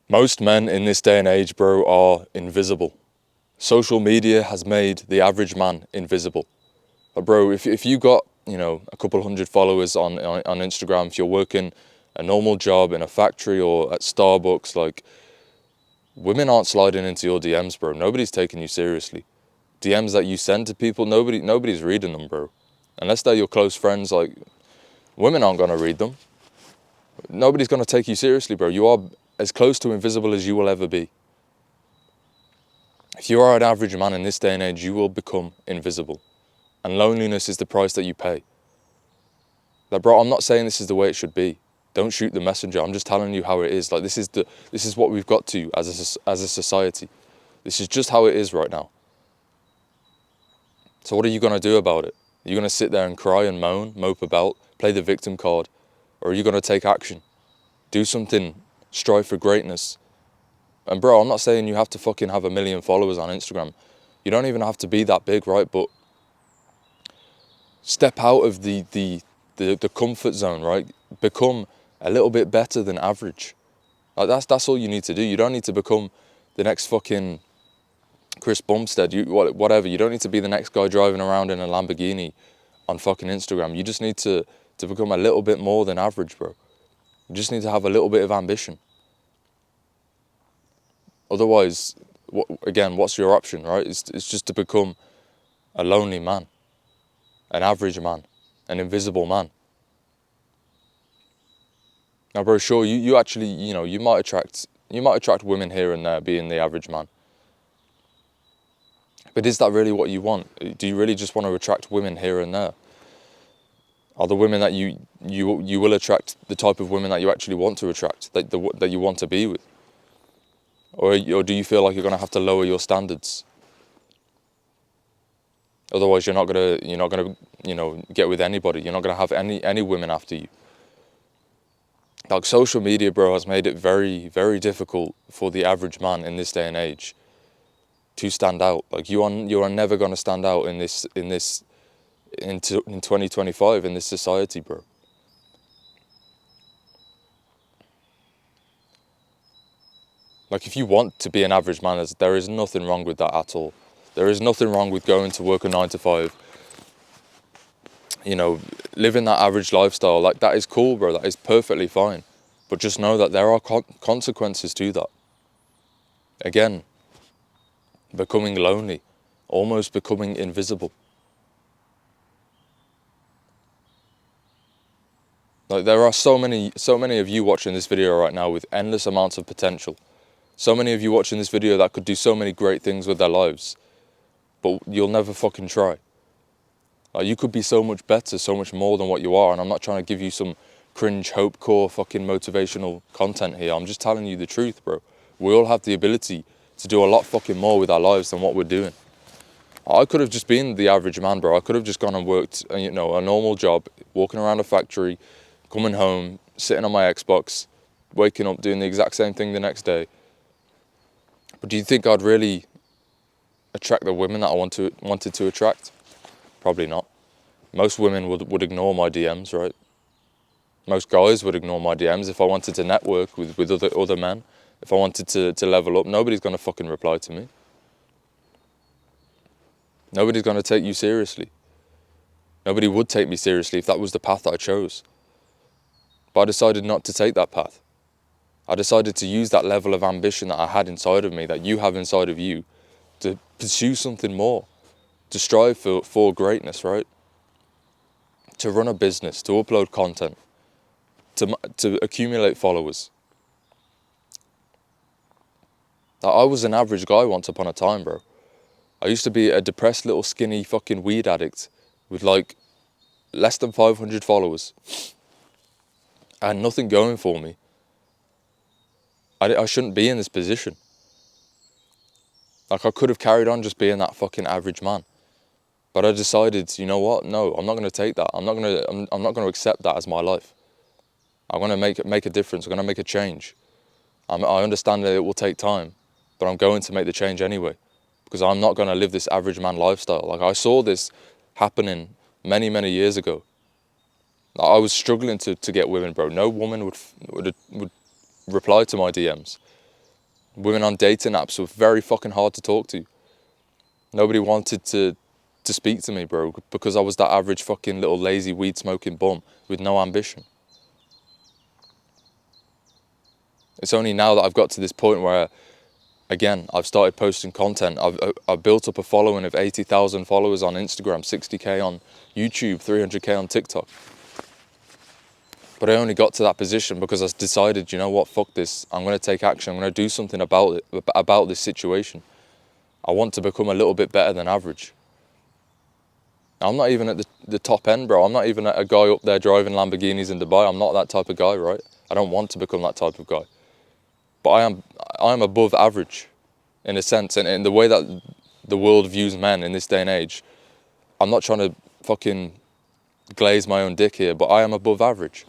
Most men in this day and age, bro, are invisible. Social media has made the average man invisible. But bro, if you got, a couple hundred followers on Instagram, if you're working a normal job in a factory or at Starbucks, like, women aren't sliding into your DMs, bro. Nobody's taking you seriously. DMs that you send to people, nobody's reading them, bro. Unless they're your close friends, like, women aren't gonna read them. Nobody's gonna take you seriously, bro. You are as close to invisible as you will ever be. If you are an average man in this day and age, you will become invisible. And loneliness is the price that you pay. Like, bro, I'm not saying this is the way it should be. Don't shoot the messenger. I'm just telling you how it is. Like, this is what we've got to as a society. This is just how it is right now. So what are you going to do about it? Are you going to sit there and cry and mope about, play the victim card? Or are you going to take action? Do something, strive for greatness. And bro, I'm not saying you have to fucking have 1 million followers on Instagram. You don't even have to be that big, right? But step out of the comfort zone, right? Become a little bit better than average. Like, that's all you need to do. You don't need to become the next fucking Chris Bumstead, whatever. You don't need to be the next guy driving around in a Lamborghini on fucking Instagram. You just need to become a little bit more than average, bro. You just need to have a little bit of ambition. Otherwise, what's your option, right? It's just to become a lonely man, an average man, an invisible man. Now, bro, sure, you actually, you might attract women here and there, being the average man. But is that really what you want? Do you really just want to attract women here and there? Are the women that you will attract the type of women that you actually want to attract, that you want to be with? Or do you feel like you're going to have to lower your standards? Otherwise, you're not gonna get with anybody. You're not gonna have any women after you. Like, social media, bro, has made it very, very difficult for the average man in this day and age to stand out. Like, you are never gonna stand out in 2025 in this society, bro. Like, if you want to be an average man, there is nothing wrong with that at all. There is nothing wrong with going to work a 9 to 5. Living that average lifestyle. Like, that is cool, bro. That is perfectly fine. But just know that there are consequences to that. Again, becoming lonely, almost becoming invisible. Like, there are so many of you watching this video right now with endless amounts of potential. So many of you watching this video that could do so many great things with their lives, but you'll never fucking try. Like, you could be so much better, so much more than what you are, and I'm not trying to give you some cringe hope core fucking motivational content here. I'm just telling you the truth, bro. We all have the ability to do a lot fucking more with our lives than what we're doing. I could have just been the average man, bro. I could have just gone and worked, a normal job, walking around a factory, coming home, sitting on my Xbox, waking up, doing the exact same thing the next day. But do you think I'd really attract the women that I wanted to attract? Probably not. Most women would ignore my DMs, right? Most guys would ignore my DMs. If I wanted to network with other men, if I wanted to level up, nobody's going to fucking reply to me. Nobody's going to take you seriously. Nobody would take me seriously if that was the path that I chose. But I decided not to take that path. I decided to use that level of ambition that I had inside of me, that you have inside of you, to pursue something more, to strive for greatness, right? To run a business, to upload content, to accumulate followers. I was an average guy once upon a time, bro. I used to be a depressed little skinny fucking weed addict with like less than 500 followers. I had nothing going for me. I shouldn't be in this position. Like, I could have carried on just being that fucking average man. But I decided, you know what? No, I'm not going to take that. I'm not going to accept that as my life. I'm going to make a difference. I'm going to make a change. I understand that it will take time, but I'm going to make the change anyway, because I'm not going to live this average man lifestyle. Like, I saw this happening many, many years ago. I was struggling to get women, bro. No woman would reply to my DMs. Women on dating apps were very fucking hard to talk to. Nobody wanted to speak to me, bro, because I was that average fucking little lazy weed smoking bum with no ambition. It's only now that I've got to this point where, again, I've started posting content. I've built up a following of 80,000 followers on Instagram, 60k on YouTube, 300k on TikTok. But I only got to that position because I decided, you know what, fuck this. I'm going to take action. I'm going to do something about it, about this situation. I want to become a little bit better than average. Now, I'm not even at the top end, bro. I'm not even a guy up there driving Lamborghinis in Dubai. I'm not that type of guy, right? I don't want to become that type of guy. But I am above average, in a sense. And in the way that the world views men in this day and age, I'm not trying to fucking glaze my own dick here, but I am above average.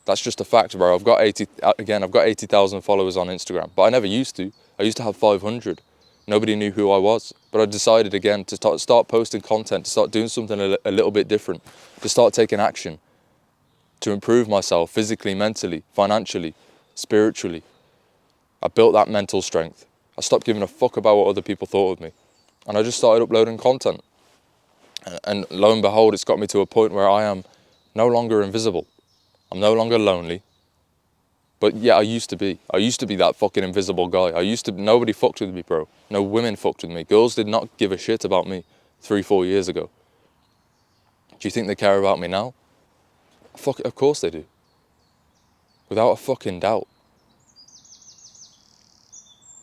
That's just a fact, bro. I've got 80,000 followers on Instagram, but I never used to. I used to have 500. Nobody knew who I was. But I decided again to start posting content, to start doing something a little bit different, to start taking action, to improve myself physically, mentally, financially, spiritually. I built that mental strength. I stopped giving a fuck about what other people thought of me. And I just started uploading content. And lo and behold, it's got me to a point where I am no longer invisible. I'm no longer lonely. But yeah, I used to be. I used to be that fucking invisible guy. Nobody fucked with me, bro. No women fucked with me. Girls did not give a shit about me 3-4 years ago. Do you think they care about me now? Fuck, of course they do. Without a fucking doubt.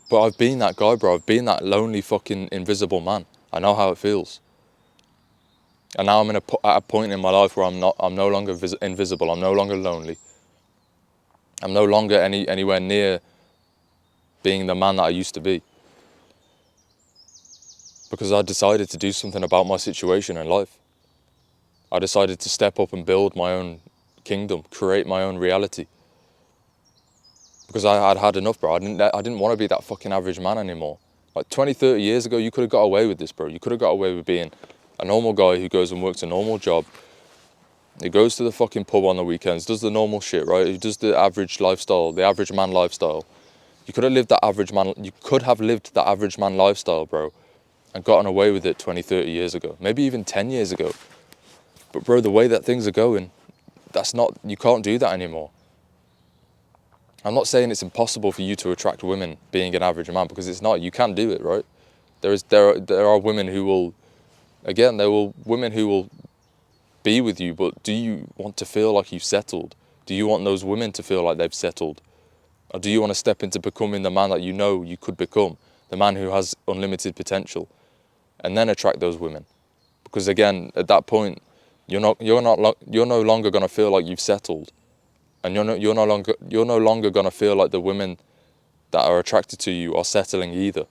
But I've been that guy, bro. I've been that lonely fucking invisible man. I know how it feels. And now I'm at a point in my life where I'm no longer invisible. I'm no longer lonely. I'm no longer anywhere near being the man that I used to be. Because I decided to do something about my situation in life. I decided to step up and build my own kingdom, create my own reality. Because I had had enough, bro. I didn't want to be that fucking average man anymore. Like 20, 30 years ago, you could have got away with this, bro. You could have got away with being a normal guy who goes and works a normal job. He goes to the fucking pub on the weekends, does the normal shit, right? He does the average lifestyle, the average man lifestyle. You could have lived that average man lifestyle, bro, and gotten away with it 20, 30 years ago. Maybe even 10 years ago. But bro, the way that things are going, you can't do that anymore. I'm not saying it's impossible for you to attract women being an average man, because it's not. You can do it, right? There are women who will, again, women who will be with you, but do you want to feel like you've settled? Do you want those women to feel like they've settled? Or do you want to step into becoming the man that you know you could become, the man who has unlimited potential, and then attract those women? Because again, at that point, you're no longer going to feel like you've settled, and you're no longer going to feel like the women that are attracted to you are settling either.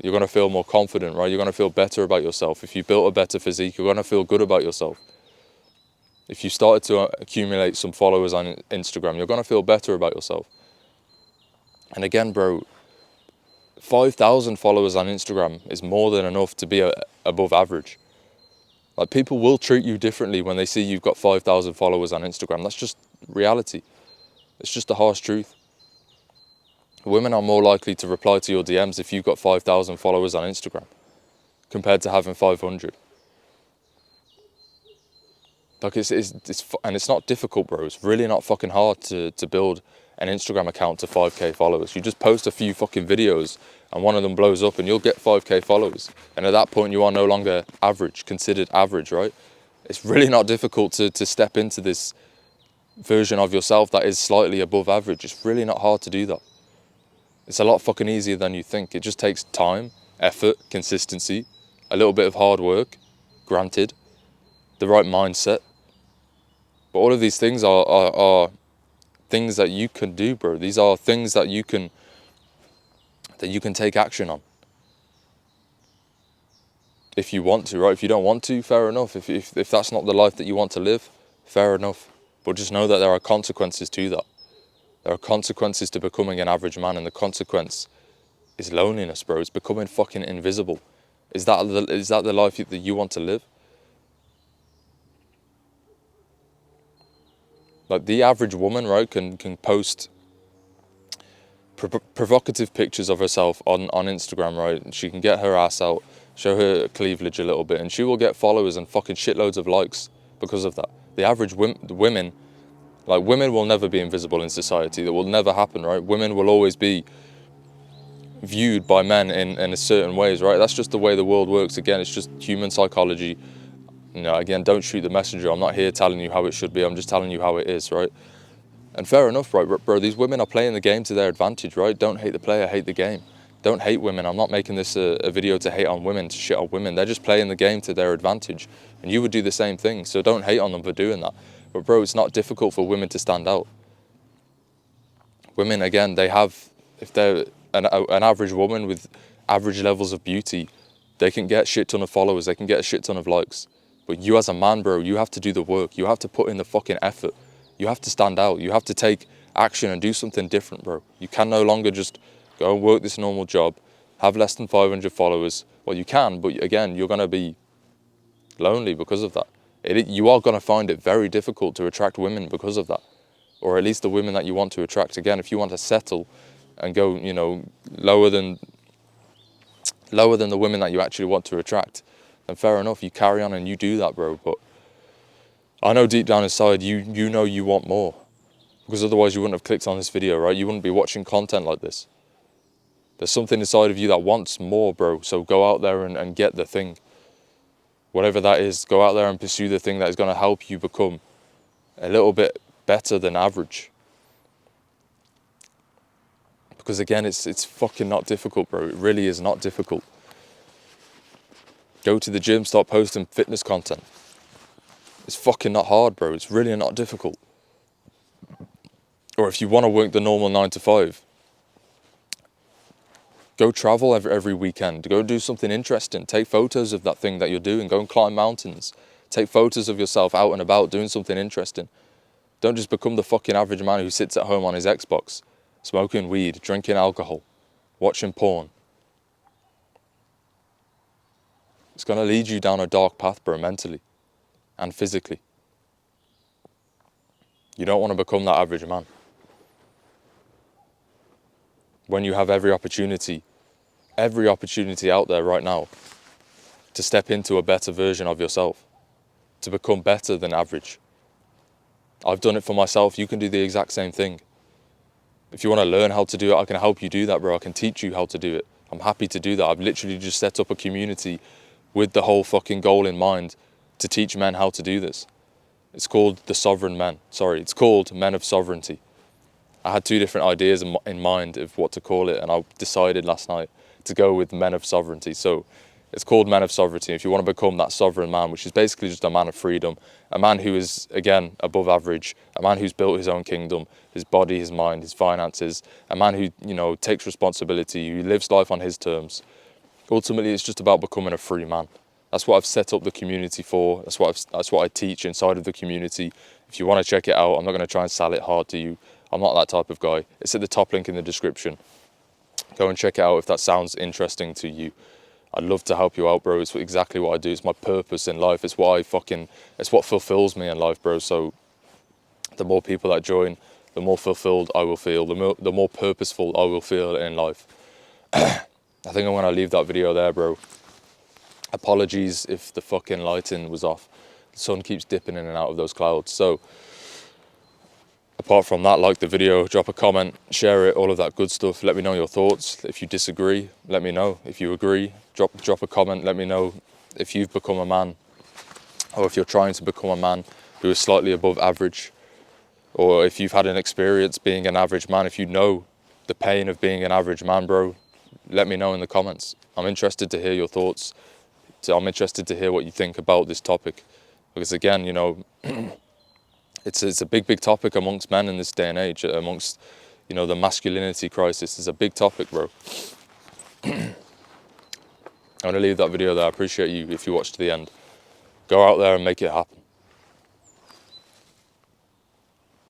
You're going to feel more confident, right? You're going to feel better about yourself. If you built a better physique, you're going to feel good about yourself. If you started to accumulate some followers on Instagram, you're going to feel better about yourself. And again, bro, 5,000 followers on Instagram is more than enough to be above average. Like, people will treat you differently when they see you've got 5,000 followers on Instagram. That's just reality. It's just the harsh truth. Women are more likely to reply to your DMs if you've got 5,000 followers on Instagram compared to having 500. Like, it's not difficult, bro. It's really not fucking hard to build an Instagram account to 5k followers. You just post a few fucking videos and one of them blows up and you'll get 5k followers. And at that point, you are no longer considered average, right? It's really not difficult to step into this version of yourself that is slightly above average. It's really not hard to do that. It's a lot fucking easier than you think. It just takes time, effort, consistency, a little bit of hard work, granted, the right mindset. But all of these things are things that you can do, bro. These are things that you can take action on. If you want to, right? If you don't want to, fair enough. If that's not the life that you want to live, fair enough. But just know that there are consequences to that. There are consequences to becoming an average man, and the consequence is loneliness, bro. It's becoming fucking invisible. Is that the life that you want to live? Like, the average woman, right, can post provocative pictures of herself on Instagram, right? And she can get her ass out, show her cleavage a little bit, and she will get followers and fucking shitloads of likes because of that. The average women will never be invisible in society. That will never happen, right? Women will always be viewed by men in a certain ways, right? That's just the way the world works. Again, it's just human psychology. You know, again, don't shoot the messenger. I'm not here telling you how it should be. I'm just telling you how it is, right? And fair enough, right, bro? These women are playing the game to their advantage, right? Don't hate the player, hate the game. Don't hate women. I'm not making this a video to hate on women, to shit on women. They're just playing the game to their advantage. And you would do the same thing. So don't hate on them for doing that. But bro, it's not difficult for women to stand out. Women, again, they have, if they're an average woman with average levels of beauty, they can get a shit ton of followers. They can get a shit ton of likes. But you as a man, bro, you have to do the work. You have to put in the fucking effort. You have to stand out. You have to take action and do something different, bro. You can no longer just go and work this normal job, have less than 500 followers. Well, you can, but again, you're going to be lonely because of that. You are going to find it very difficult to attract women because of that. Or at least the women that you want to attract. Again, if you want to settle and go, you know, lower than the women that you actually want to attract, then fair enough, you carry on and you do that, bro. But I know deep down inside, you know you want more. Because otherwise you wouldn't have clicked on this video, right? You wouldn't be watching content like this. There's something inside of you that wants more, bro. So go out there and get the thing. Whatever that is, go out there and pursue the thing that is going to help you become a little bit better than average. Because again, it's fucking not difficult, bro. It really is not difficult. Go to the gym, start posting fitness content. It's fucking not hard, bro. It's really not difficult. Or if you want to work the normal 9 to 5, go travel every weekend. Go do something interesting. Take photos of that thing that you're doing. Go and climb mountains. Take photos of yourself out and about doing something interesting. Don't just become the fucking average man who sits at home on his Xbox, smoking weed, drinking alcohol, watching porn. It's going to lead you down a dark path, bro, mentally and physically. You don't want to become that average man. When you have every opportunity out there right now to step into a better version of yourself, to become better than average. I've done it for myself. You can do the exact same thing. If you want to learn how to do it, I can help you do that, bro. I can teach you how to do it. I'm happy to do that. I've literally just set up a community with the whole fucking goal in mind to teach men how to do this. It's called the Sovereign Men. It's called Men of Sovereignty. I had 2 different ideas in mind of what to call it, and I decided last night to go with Men of Sovereignty. So it's called Men of Sovereignty. If you want to become that sovereign man, which is basically just a man of freedom, a man who is, again, above average, a man who's built his own kingdom, his body, his mind, his finances, a man who, you know, takes responsibility, who lives life on his terms. Ultimately, it's just about becoming a free man. That's what I've set up the community for. That's what I teach inside of the community. If you want to check it out, I'm not going to try and sell it hard to you. I'm not that type of guy. It's at the top link in the description. Go and check it out if that sounds interesting to you. I'd love to help you out, bro. It's exactly what I do. It's my purpose in life. It's what fulfills me in life, bro. So the more people that join, the more fulfilled I will feel, the more purposeful I will feel in life. I think I'm going to leave that video there, bro. Apologies if the fucking lighting was off. The sun keeps dipping in and out of those clouds. So apart from that, like the video, drop a comment, share it, all of that good stuff. Let me know your thoughts. If you disagree, let me know. If you agree, drop a comment. Let me know if you've become a man, or if you're trying to become a man who is slightly above average, or if you've had an experience being an average man. If you know the pain of being an average man, bro, let me know in the comments. I'm interested to hear your thoughts. I'm interested to hear what you think about this topic, because again, you know, it's a big topic amongst men in this day and age. Amongst, you know, the masculinity crisis is a big topic, bro. I'm gonna leave that video there. I appreciate you if you watched to the end. Go out there and make it happen.